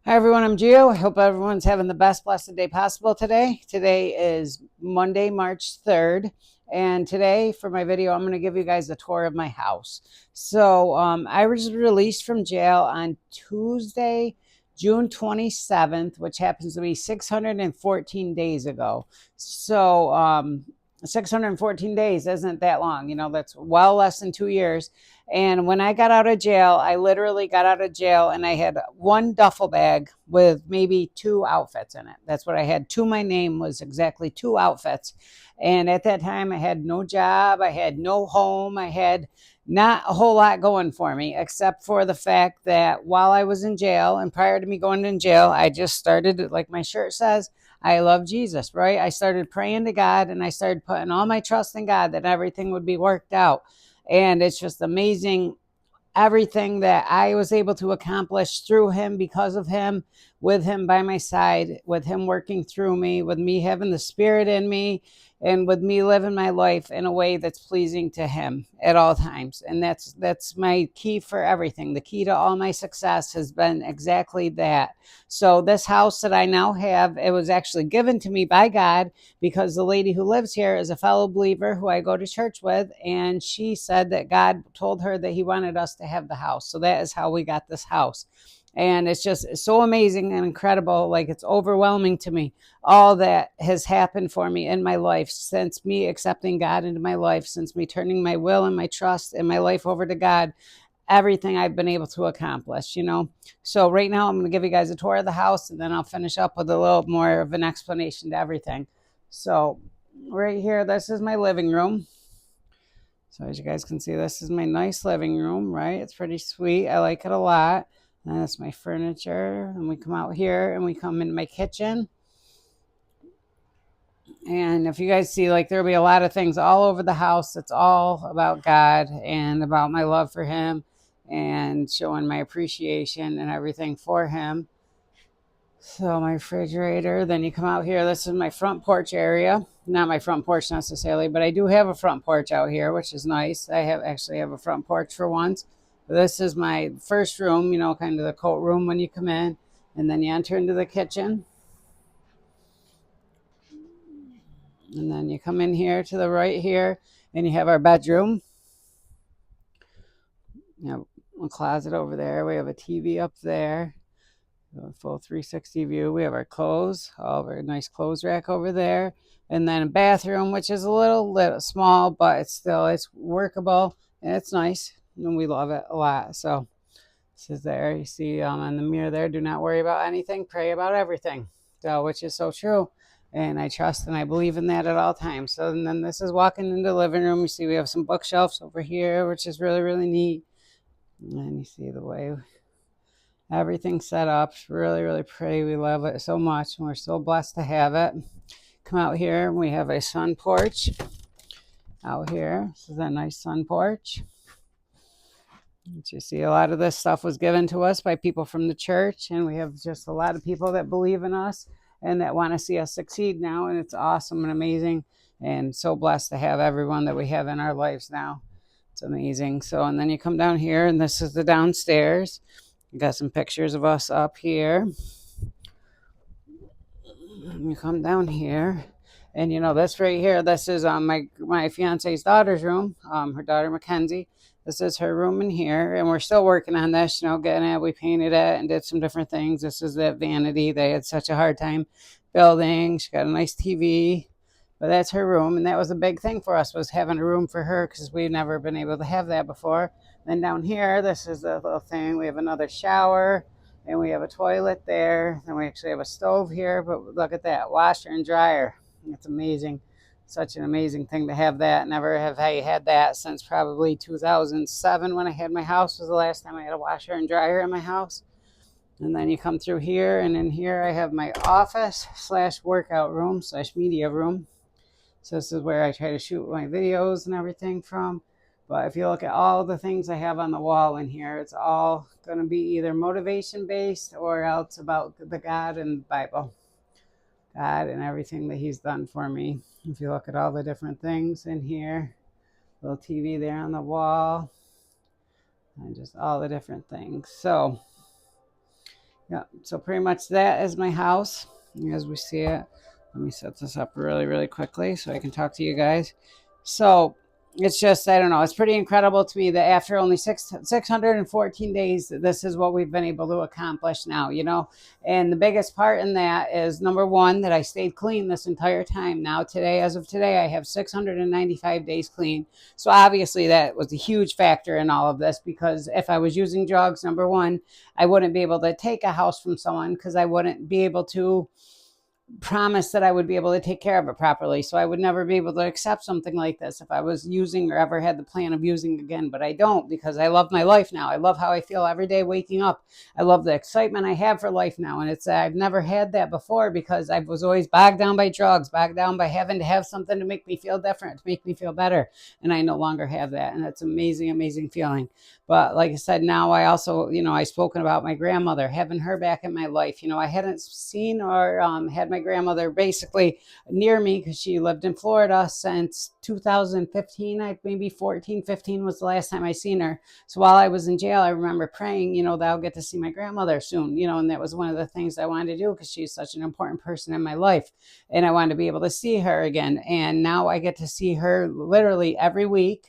Hi everyone, I'm Gio. I hope everyone's having the best blessed day possible today. Today is Monday, March 3rd. And today for my video, I'm going to give you guys a tour of my house. I was released from jail on Tuesday, June 27th, which happens to be 614 days ago. 614 days isn't that long. That's well less than 2 years. And when I got out of jail, I literally got out of jail and I had one duffel bag with maybe two outfits in it. That's what I had. To my name was exactly two outfits. And at that time, I had no job. I had no home. I had not a whole lot going for me, except for the fact that while I was in jail and prior to me going in jail, I just started, like my shirt says, I love Jesus, right? I started praying to God and I started putting all my trust in God that everything would be worked out. And it's just amazing everything that I was able to accomplish through him, because of him, with him by my side, with him working through me, with me having the spirit in me, and with me living my life in a way that's pleasing to him at all times. And that's my key for everything. The key to all my success has been exactly that. So this house that I now have, it was actually given to me by God, because the lady who lives here is a fellow believer who I go to church with, and she said that God told her that he wanted us to have the house. So that is how we got this house. And it's just so amazing and incredible. Like, it's overwhelming to me, all that has happened for me in my life since me accepting God into my life, since me turning my will and my trust and my life over to God, everything I've been able to accomplish. So right now I'm going to give you guys a tour of the house, and then I'll finish up with a little more of an explanation to everything. So right here, this is my living room. So as you guys can see, this is my nice living room, right? It's pretty sweet. I like it a lot. And that's my furniture. And we come out here and we come in my kitchen. And if you guys see, like, there'll be a lot of things all over the house. It's all about God and about my love for him and showing my appreciation and everything for him. So my refrigerator, then you come out here. This is my front porch area. Not my front porch necessarily, but I do have a front porch out here, which is nice. I actually have a front porch for once. This is my first room, kind of the coat room when you come in. And then you enter into the kitchen. And then you come in here to the right here, and you have our bedroom. You have a closet over there. We have a TV up there. A full 360 view. We have our clothes, all of our nice clothes rack over there. And then a bathroom, which is a little small, but it's workable and it's nice. And we love it a lot. So this is there. You see on the mirror there, do not worry about anything, pray about everything. So, which is so true. And I trust and I believe in that at all times. So, and then this is walking into the living room. You see we have some bookshelves over here, which is really, really neat. And you see the way everything's set up. It's really, really pretty. We love it so much, and we're so blessed to have it. Come out here, and we have a sun porch out here. This is a nice sun porch. As you see, a lot of this stuff was given to us by people from the church, and we have just a lot of people that believe in us and that want to see us succeed now, and it's awesome and amazing, and so blessed to have everyone that we have in our lives now. It's amazing. So, and then you come down here, and this is the downstairs. You got some pictures of us up here. You come down here, and this right here, this is my fiance's daughter's room, her daughter Mackenzie. This is her room in here, and we're still working on this, getting it. We painted it and did some different things. This is that vanity they had such a hard time building. She got a nice TV, but that's her room, and that was a big thing for us, was having a room for her, because we've never been able to have that before. Then down here, this is the little thing. We have another shower, and we have a toilet there. And we actually have a stove here, but look at that, washer and dryer. It's amazing. Such an amazing thing to have that. Never have I had that since probably 2007, when I had my house, was the last time I had a washer and dryer in my house. And then you come through here, and in here I have my office slash workout room slash media room. So this is where I try to shoot my videos and everything from. But if you look at all the things I have on the wall in here, it's all going to be either motivation based or else about the God and Bible. God and everything that he's done for me. If you look at all the different things in here, little TV there on the wall, and just all the different things. So Yeah. So pretty much that is my house as we see it. Let me set this up really, really quickly so I can talk to you guys. So it's just, I don't know, it's pretty incredible to me that after only 614 days, this is what we've been able to accomplish now, you know. And the biggest part in that is number one, that I stayed clean this entire time. Now today, as of today, I have 695 days clean. So obviously that was a huge factor in all of this, because if I was using drugs, number one, I wouldn't be able to take a house from someone, because I wouldn't be able to promise that I would be able to take care of it properly. So I would never be able to accept something like this if I was using or ever had the plan of using again. But I don't, because I love my life now. I love how I feel every day waking up. I love the excitement I have for life now. And it's, I've never had that before, because I was always bogged down by drugs, bogged down by having to have something to make me feel different, to make me feel better. And I no longer have that. And it's amazing, amazing feeling. But like I said, now I also, I've spoken about my grandmother, having her back in my life. I hadn't seen or had my grandmother basically near me, because she lived in Florida since 2015. Maybe 14, 15 was the last time I seen her. So while I was in jail, I remember praying, that I'll get to see my grandmother soon, and that was one of the things I wanted to do, because she's such an important person in my life. And I wanted to be able to see her again. And now I get to see her literally every week,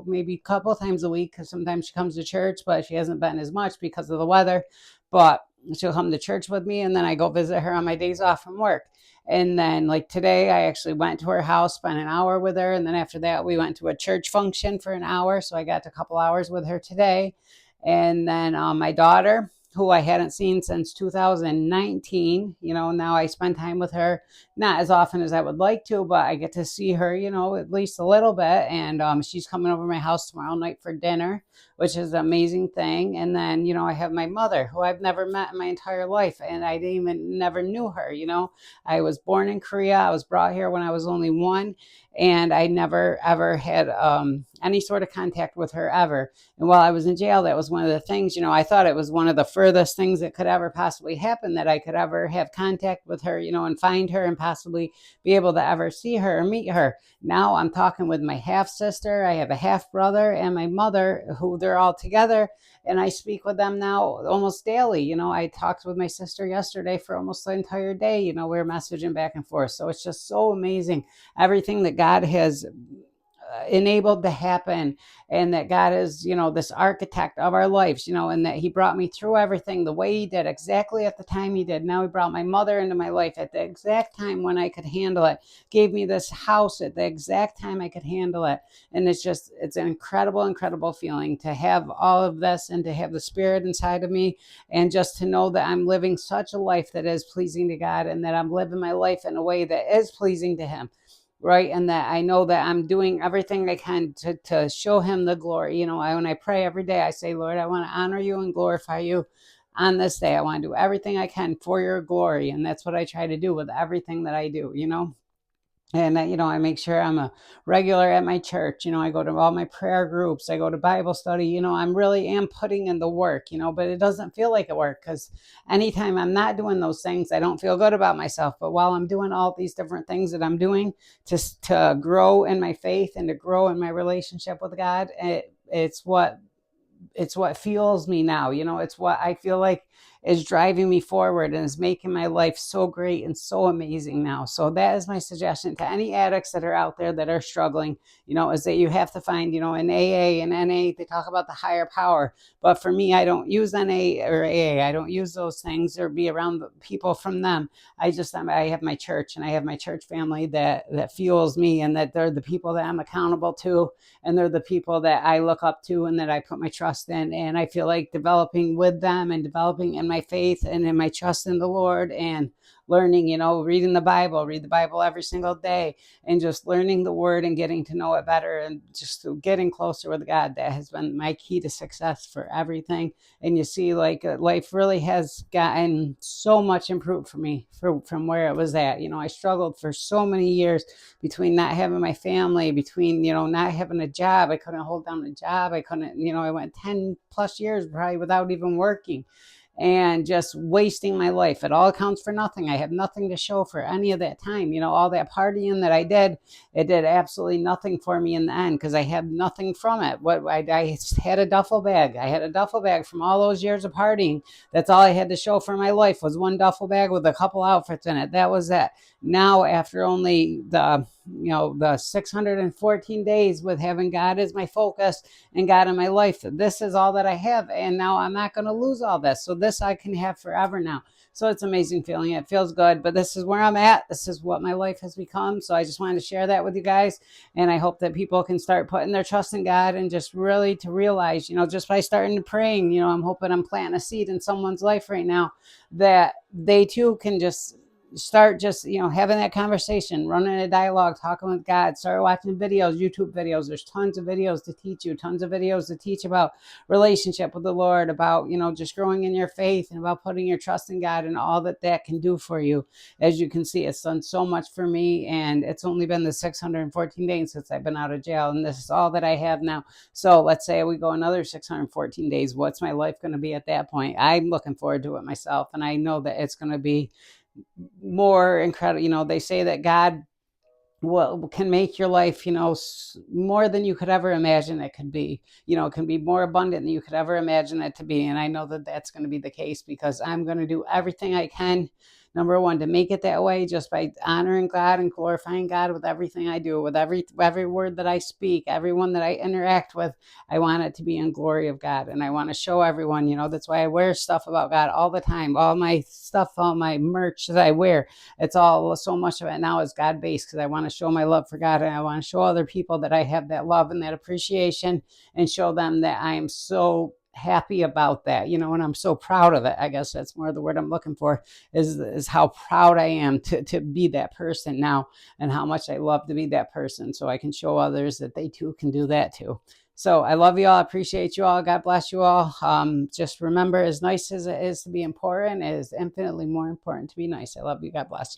maybe a couple times a week, because sometimes she comes to church, but she hasn't been as much because of the weather. But she'll come to church with me, and then I go visit her on my days off from work. And then, like today, I actually went to her house, spent an hour with her. And then after that, we went to a church function for an hour. So I got a couple hours with her today. And then my daughter, who I hadn't seen since 2019, now I spend time with her, not as often as I would like to, but I get to see her, at least a little bit. And she's coming over to my house tomorrow night for dinner, which is an amazing thing. And then, I have my mother, who I've never met in my entire life, and I didn't even never knew her. I was born in Korea. I was brought here when I was only one, and I never ever had any sort of contact with her ever. And while I was in jail, that was one of the things, I thought it was one of the furthest things that could ever possibly happen, that I could ever have contact with her, and find her and possibly be able to ever see her or meet her. Now I'm talking with my half sister. I have a half brother and my mother, who they're all together. And I speak with them now almost daily. I talked with my sister yesterday for almost the entire day. We were messaging back and forth. So it's just so amazing, everything that God has enabled to happen, and that God is, this architect of our lives, and that he brought me through everything the way he did, exactly at the time he did. Now he brought my mother into my life at the exact time when I could handle it, gave me this house at the exact time I could handle it. And it's an incredible, incredible feeling to have all of this, and to have the Spirit inside of me, and just to know that I'm living such a life that is pleasing to God, and that I'm living my life in a way that is pleasing to him, right? And that I know that I'm doing everything I can to show him the glory. When I pray every day, I say, Lord, I want to honor you and glorify you on this day. I want to do everything I can for your glory. And that's what I try to do with everything that I do. And I make sure I'm a regular at my church. I go to all my prayer groups, I go to Bible study. I'm really am putting in the work, but it doesn't feel like a work, because anytime I'm not doing those things, I don't feel good about myself. But while I'm doing all these different things that I'm doing to grow in my faith and to grow in my relationship with God, it's what fuels me now. It's what I feel like is driving me forward, and is making my life so great and so amazing now. So that is my suggestion to any addicts that are out there that are struggling, is that you have to find, in AA and NA, they talk about the higher power. But for me, I don't use NA or AA. I don't use those things or be around the people from them. I have my church, and I have my church family that fuels me, and that they're the people that I'm accountable to, and they're the people that I look up to, and that I put my trust in. And I feel like developing with them, and developing in my faith and in my trust in the Lord, and learning, reading the Bible, read the Bible every single day, and just learning the word and getting to know it better, and just getting closer with God. That has been my key to success for everything. And you see, like, life really has gotten so much improved for me from where it was at. I struggled for so many years between not having my family, between, not having a job. I couldn't hold down a job. I couldn't, I went 10 plus years probably without even working. and just wasting my life. It all counts for nothing. I have nothing to show for any of that time. All that partying that I did, it did absolutely nothing for me in the end because I had nothing from it. I had a duffel bag. I had a duffel bag from all those years of partying. That's all I had to show for my life was one duffel bag with a couple outfits in it. That was it. Now, after only the 614 days with having God as my focus and God in my life, this is all that I have, and now I'm not going to lose all this. So this I can have forever now. So it's an amazing feeling. It feels good, but this is where I'm at. This is what my life has become. So I just wanted to share that with you guys. And I hope that people can start putting their trust in God and just really to realize, just by starting to praying, I'm hoping I'm planting a seed in someone's life right now that they too can just start just having that conversation, running a dialogue, talking with God, start watching videos, YouTube videos. There's tons of videos to teach you, tons of videos to teach about relationship with the Lord, about just growing in your faith and about putting your trust in God and all that can do for you. As you can see, it's done so much for me, and it's only been the 614 days since I've been out of jail, and this is all that I have now. So let's say we go another 614 days. What's my life going to be at that point? I'm looking forward to it myself, and I know that it's going to be more incredible. They say that God can make your life, more than you could ever imagine it could be. It can be more abundant than you could ever imagine it to be. And I know that that's going to be the case because I'm going to do everything I can, number one, to make it that way, just by honoring God and glorifying God with everything I do, with every word that I speak, everyone that I interact with. I want it to be in glory of God, and I want to show everyone. That's why I wear stuff about God all the time. All my stuff, all my merch that I wear, it's all, so much of it now is God based, because I want to show my love for God, and I want to show other people that I have that love and that appreciation, and show them that I am so happy about that, and I'm so proud of it. I guess that's more the word I'm looking for, is how proud I am to be that person now, and how much I love to be that person, so I can show others that they too can do that too. So I love you all. I appreciate you all. God bless you all. Just remember, as nice as it is to be important, it is infinitely more important to be nice. I love you. God bless.